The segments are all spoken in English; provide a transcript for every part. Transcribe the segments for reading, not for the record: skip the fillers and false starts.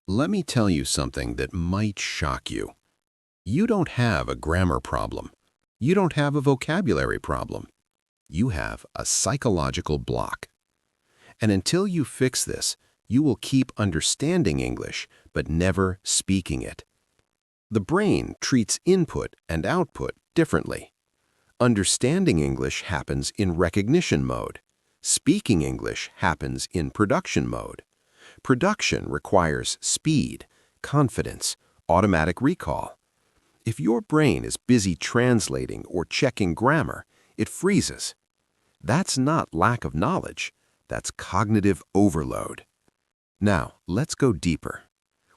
Let me tell you something that might shock you. You don't have a grammar problem. You don't have a vocabulary problem. You have a psychological block. And until you fix this, you will keep understanding English, but never speaking it. The brain treats input and output differently. Understanding English happens in recognition mode. Speaking English happens in production mode. Production requires speed, confidence, automatic recall. If your brain is busy translating or checking grammar, it freezes. That's not lack of knowledge, that's cognitive overload. Now, let's go deeper.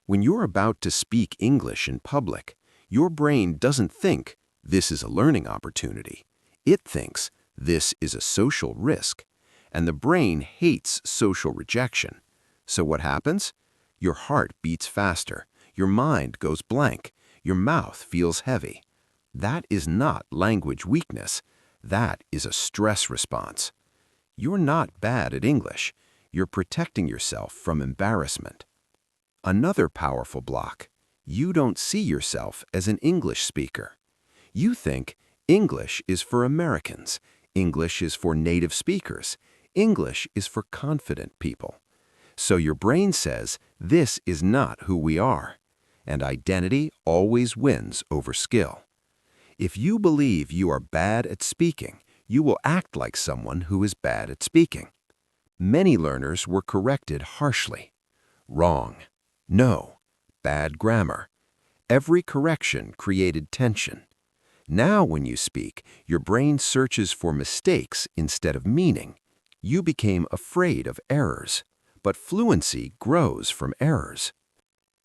When you're about to speak English in public, your brain doesn't think, this is a learning opportunity. It thinks, this is a social risk. And the brain hates social rejection. So what happens? Your heart beats faster, your mind goes blank, your mouth feels heavy. That is not language weakness. That is a stress response. You're not bad at English. You're protecting yourself from embarrassment. Another powerful block. You don't see yourself as an English speaker. You think English is for Americans. English is for native speakers. English is for confident people. So your brain says, this is not who we are. And identity always wins over skill. If you believe you are bad at speaking, you will act like someone who is bad at speaking. Many learners were corrected harshly. Wrong. No. Bad grammar. Every correction created tension. Now when you speak, your brain searches for mistakes instead of meaning. You became afraid of errors, but fluency grows from errors.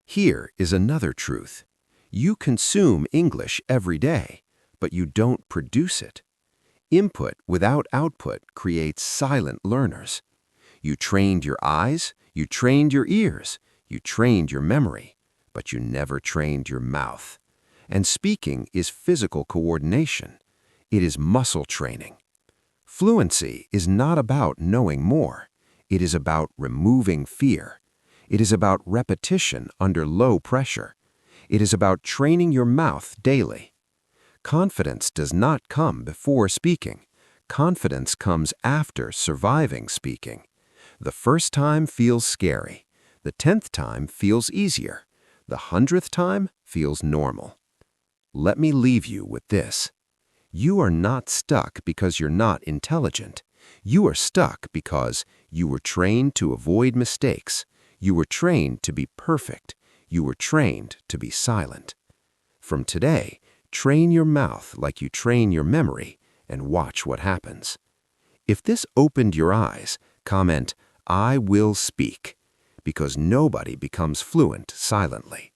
Here is another truth. You consume English every day, but you don't produce it. Input without output creates silent learners. You trained your eyes, you trained your ears, you trained your memory, but you never trained your mouth. And speaking is physical coordination. It is muscle training. Fluency is not about knowing more. It is about removing fear. It is about repetition under low pressure. It is about training your mouth daily. Confidence does not come before speaking. Confidence comes after surviving speaking. The first time feels scary. The 10th time feels easier. The 100th time feels normal. Let me leave you with this. You are not stuck because you're not intelligent. You are stuck because you were trained to avoid mistakes. You were trained to be perfect. You were trained to be silent. From today, train your mouth like you train your memory and watch what happens. If this opened your eyes, comment, I will speak, because nobody becomes fluent silently.